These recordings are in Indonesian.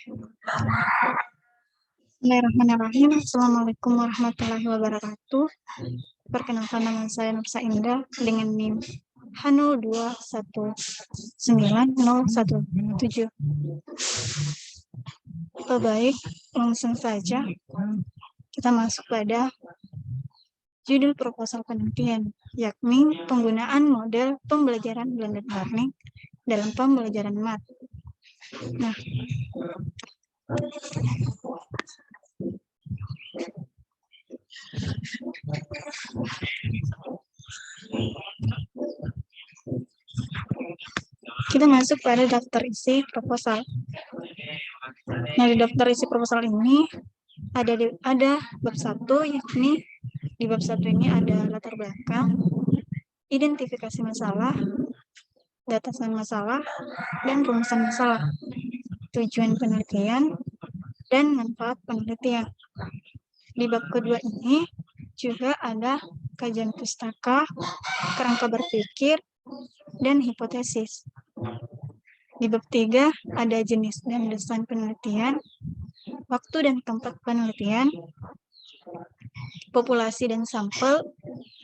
Bismillahirrahmanirrahim. Assalamualaikum warahmatullahi wabarakatuh. Perkenalkan, nama saya Nursa Indah dengan NIM H0219017. Baik, langsung saja kita masuk pada judul proposal penelitian, yakni penggunaan model pembelajaran blended learning dalam pembelajaran MAT. Nah, kita masuk pada daftar isi proposal. Nah, di daftar isi proposal ini ada bab 1, yakni di bab 1 ini ada latar belakang, identifikasi masalah, batasan masalah, dan rumusan masalah, tujuan penelitian, dan manfaat penelitian. Di bab kedua ini juga ada kajian pustaka, kerangka berpikir, dan hipotesis. Di bab 3 ada jenis dan desain penelitian, waktu dan tempat penelitian, populasi dan sampel,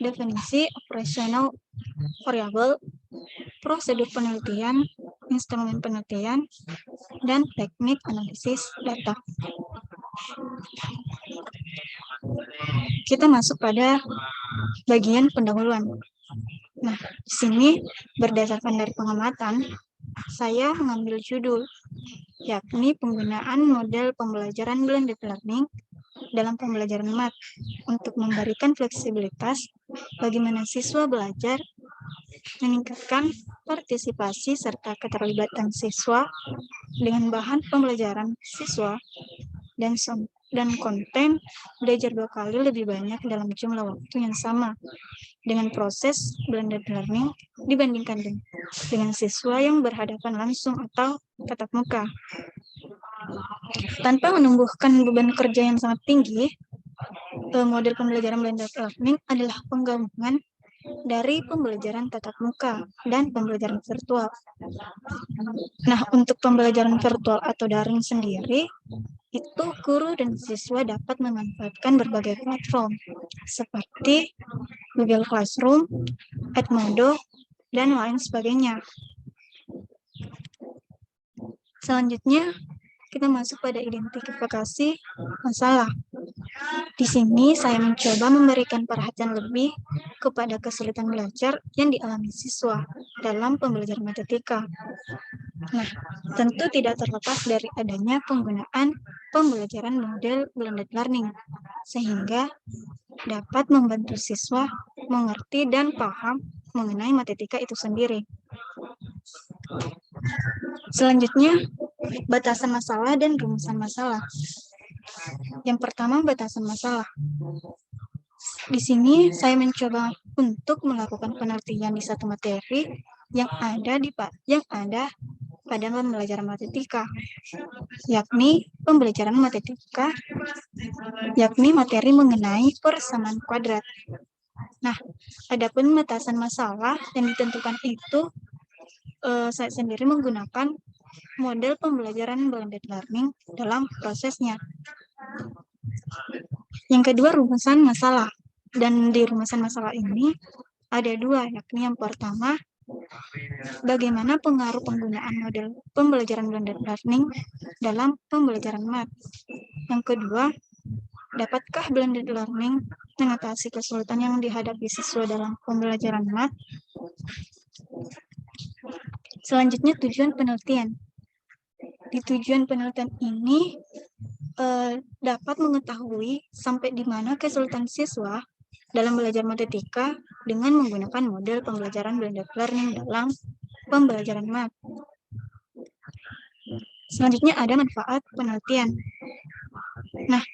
definisi operasional variabel, prosedur penelitian, instrumen penelitian, dan teknik analisis data. Kita masuk pada bagian pendahuluan. Nah, di sini berdasarkan dari pengamatan, saya mengambil judul, yakni penggunaan model pembelajaran blended learning dalam pembelajaran MAT untuk memberikan fleksibilitas bagaimana siswa belajar, meningkatkan partisipasi serta keterlibatan siswa dengan bahan pembelajaran siswa dan konten belajar 2 kali lebih banyak dalam jumlah waktu yang sama dengan proses blended learning dibandingkan dengan siswa yang berhadapan langsung atau tatap muka. Tanpa menumbuhkan beban kerja yang sangat tinggi, model pembelajaran blended learning adalah penggabungan dari pembelajaran tatap muka dan pembelajaran virtual. Nah, untuk pembelajaran virtual atau daring sendiri, itu guru dan siswa dapat memanfaatkan berbagai platform seperti Google Classroom, Edmodo, dan lain sebagainya. Selanjutnya, kita masuk pada identifikasi masalah. Di sini saya mencoba memberikan perhatian lebih kepada kesulitan belajar yang dialami siswa dalam pembelajaran matematika. Nah, tentu tidak terlepas dari adanya penggunaan pembelajaran model blended learning, sehingga dapat membantu siswa mengerti dan paham mengenai matematika itu sendiri. Selanjutnya, batasan masalah dan rumusan masalah. Yang pertama, batasan masalah. Di sini saya mencoba untuk melakukan penelitian di satu materi yang ada pada pembelajaran matematika, yakni pembelajaran matematika, yakni materi mengenai persamaan kuadrat. Nah, adapun batasan masalah yang ditentukan itu, saya sendiri menggunakan model pembelajaran blended learning dalam prosesnya. Yang kedua, rumusan masalah. Dan di rumusan masalah ini ada 2, yakni yang pertama, bagaimana pengaruh penggunaan model pembelajaran blended learning dalam pembelajaran MAT. Yang kedua, dapatkah blended learning mengatasi kesulitan yang dihadapi siswa dalam pembelajaran MAT? Selanjutnya, tujuan penelitian. Di tujuan penelitian ini dapat mengetahui sampai di mana kesulitan siswa dalam belajar matematika dengan menggunakan model pembelajaran blended learning dalam pembelajaran MAT. Selanjutnya ada manfaat penelitian. Nah,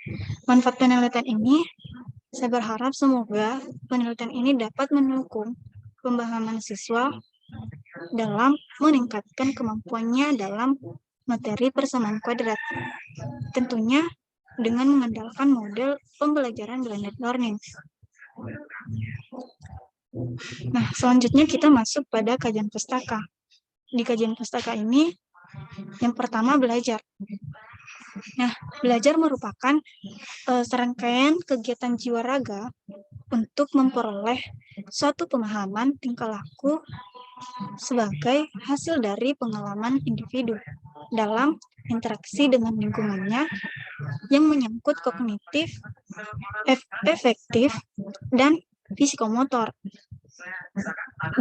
manfaat penelitian ini, saya berharap semoga penelitian ini dapat mendukung pemahaman siswa dalam meningkatkan kemampuannya dalam materi persamaan kuadrat. Tentunya dengan mengandalkan model pembelajaran blended learning. Nah, selanjutnya kita masuk pada kajian pustaka. Di kajian pustaka ini, yang pertama belajar. Nah, belajar merupakan serangkaian kegiatan jiwa raga untuk memperoleh suatu pemahaman tingkah laku sebagai hasil dari pengalaman individu dalam interaksi dengan lingkungannya yang menyangkut kognitif, efektif, dan psikomotor.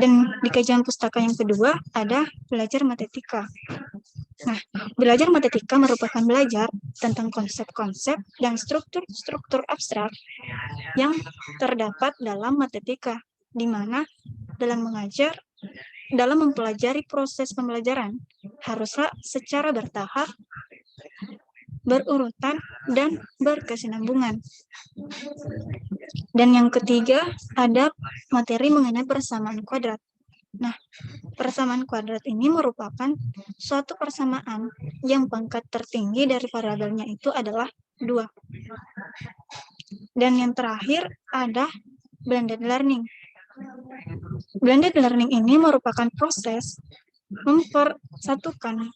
Dan di kajian pustaka yang kedua ada belajar matematika. Nah, belajar matematika merupakan belajar tentang konsep-konsep dan struktur-struktur abstrak yang terdapat dalam matematika, di mana dalam mempelajari proses pembelajaran haruslah secara bertahap, berurutan, dan berkesinambungan. Dan yang ketiga ada materi mengenai persamaan kuadrat. Nah, persamaan kuadrat ini merupakan suatu persamaan yang pangkat tertinggi dari variabelnya itu adalah 2. Dan yang terakhir ada blended learning. Blended learning ini merupakan proses mempersatukan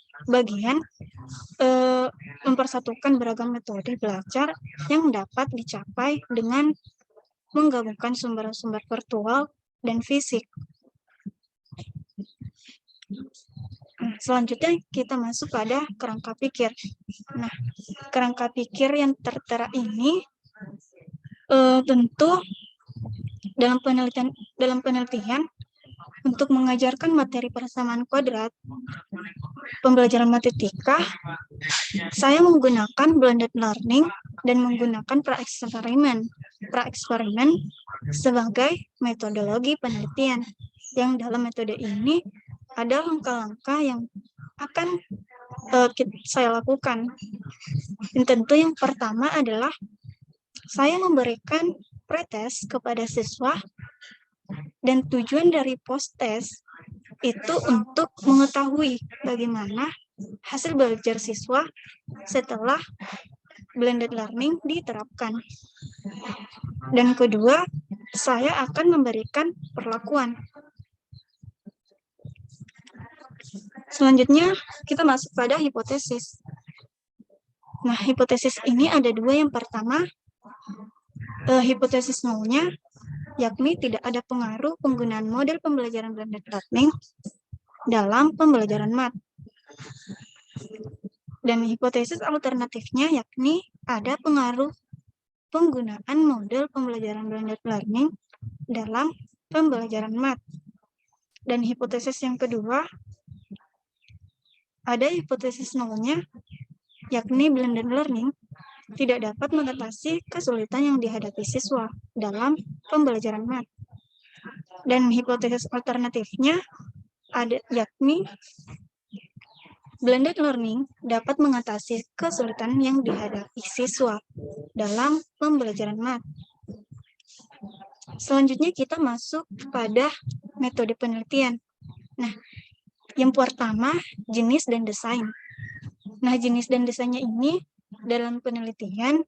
beragam metode belajar yang dapat dicapai dengan menggabungkan sumber-sumber virtual dan fisik. Selanjutnya kita masuk pada kerangka pikir. Nah, kerangka pikir yang tertera ini tentu dalam penelitian untuk mengajarkan materi persamaan kuadrat pembelajaran matematika, saya menggunakan blended learning dan menggunakan pra-eksperimen sebagai metodologi penelitian. Yang dalam metode ini ada langkah-langkah yang akan saya lakukan. Dan tentu yang pertama adalah saya memberikan pretest kepada siswa, dan tujuan dari post-test itu untuk mengetahui bagaimana hasil belajar siswa setelah blended learning diterapkan. Dan kedua, saya akan memberikan perlakuan. Selanjutnya, kita masuk pada hipotesis. Nah, hipotesis ini ada 2. Yang pertama, hipotesis nolnya, yakni tidak ada pengaruh penggunaan model pembelajaran blended learning dalam pembelajaran mat. Dan hipotesis alternatifnya, yakni ada pengaruh penggunaan model pembelajaran blended learning dalam pembelajaran mat. Dan hipotesis yang kedua, ada hipotesis nolnya, yakni blended learning tidak dapat mengatasi kesulitan yang dihadapi siswa dalam pembelajaran mat. Dan hipotesis alternatifnya ada, yakni blended learning dapat mengatasi kesulitan yang dihadapi siswa dalam pembelajaran mat. Selanjutnya kita masuk pada metode penelitian. Nah, yang pertama, jenis dan desain. Nah, jenis dan desainnya ini dalam penelitian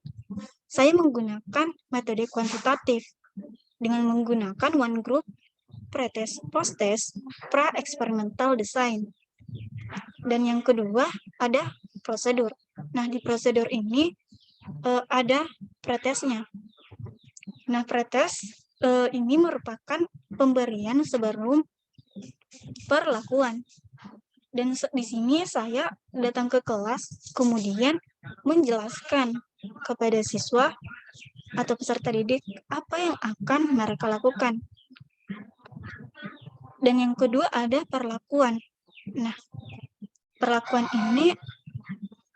saya menggunakan metode kuantitatif dengan menggunakan one group, pretest, post-test, pra-experimental design. Dan yang kedua ada prosedur. Nah, di prosedur ini ada pretestnya. Nah, pretest ini merupakan pemberian sebelum perlakuan. Dan di sini saya datang ke kelas, kemudian menjelaskan kepada siswa atau peserta didik apa yang akan mereka lakukan. Dan yang kedua ada perlakuan. Nah, perlakuan ini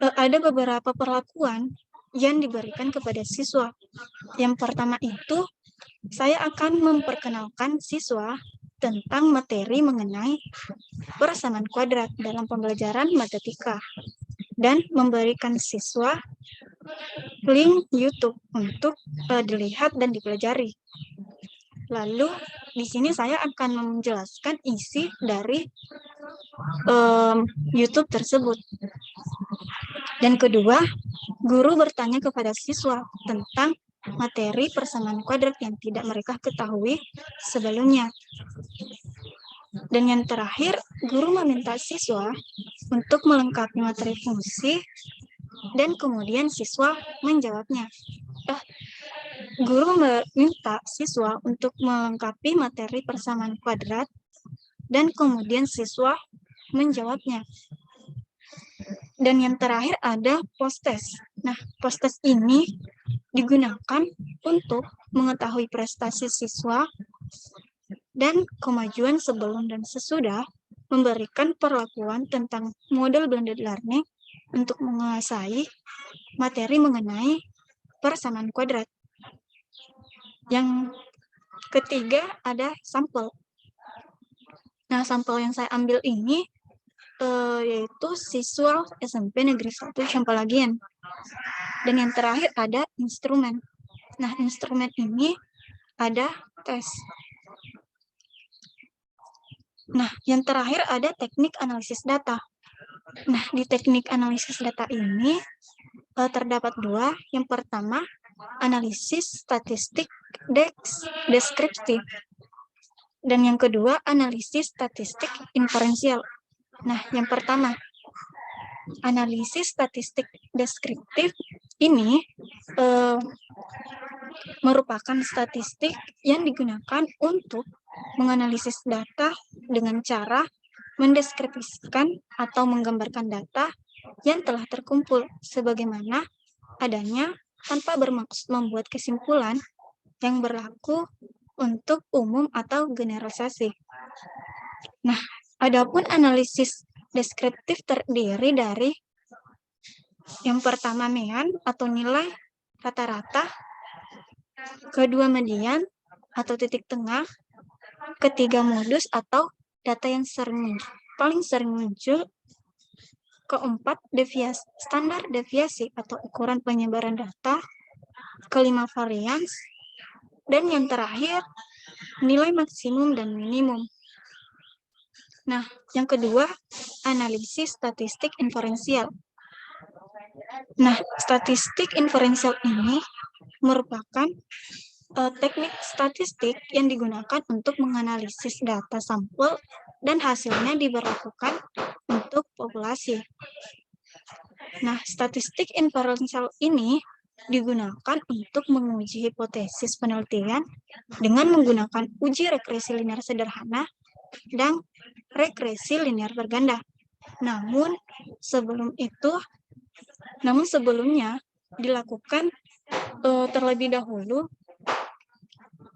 ada beberapa perlakuan yang diberikan kepada siswa. Yang pertama itu, saya akan memperkenalkan siswa tentang materi mengenai persamaan kuadrat dalam pembelajaran matematika dan memberikan siswa link YouTube untuk dilihat dan dipelajari. Lalu di sini saya akan menjelaskan isi dari YouTube tersebut. Dan kedua, guru bertanya kepada siswa tentang materi persamaan kuadrat yang tidak mereka ketahui sebelumnya. Dan yang terakhir, guru meminta siswa untuk melengkapi materi fungsi dan kemudian siswa menjawabnya. Guru meminta siswa untuk melengkapi materi persamaan kuadrat dan kemudian siswa menjawabnya. Dan yang terakhir ada post-test. Nah, post-test ini digunakan untuk mengetahui prestasi siswa dan kemajuan sebelum dan sesudah memberikan perlakuan tentang model blended learning untuk menguasai materi mengenai persamaan kuadrat. Yang ketiga ada sampel. Nah, sampel yang saya ambil ini yaitu siswa SMP Negeri 1 Campalagian. Dan yang terakhir ada instrumen. Nah, instrumen ini ada tes. Nah, yang terakhir ada teknik analisis data. Nah, di teknik analisis data ini terdapat dua. Yang pertama, analisis statistik deskriptif. Dan yang kedua, analisis statistik inferensial. Nah, yang pertama, analisis statistik deskriptif ini merupakan statistik yang digunakan untuk menganalisis data dengan cara mendeskripsikan atau menggambarkan data yang telah terkumpul sebagaimana adanya tanpa bermaksud membuat kesimpulan yang berlaku untuk umum atau generalisasi. Nah, adapun analisis deskriptif terdiri dari yang pertama mean atau nilai rata-rata, kedua median atau titik tengah, ketiga modus atau data yang paling sering muncul, keempat standar deviasi atau ukuran penyebaran data, kelima varians, dan yang terakhir nilai maksimum dan minimum. Nah, yang kedua, analisis statistik inferensial. Nah, statistik inferensial ini merupakan teknik statistik yang digunakan untuk menganalisis data sampel dan hasilnya diberlakukan untuk populasi. Nah, statistik inferensial ini digunakan untuk menguji hipotesis penelitian dengan menggunakan uji regresi linear sederhana dan regresi linear berganda. Namun sebelumnya dilakukan terlebih dahulu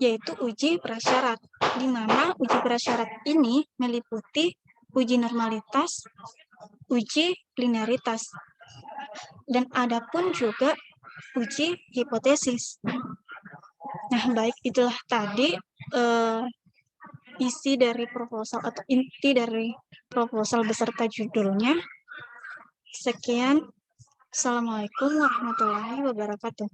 yaitu uji prasyarat, di mana uji prasyarat ini meliputi uji normalitas, uji linearitas, dan adapun juga uji hipotesis. Nah, baik, itulah tadi isi dari proposal atau inti dari proposal beserta judulnya. Sekian. Assalamualaikum warahmatullahi wabarakatuh.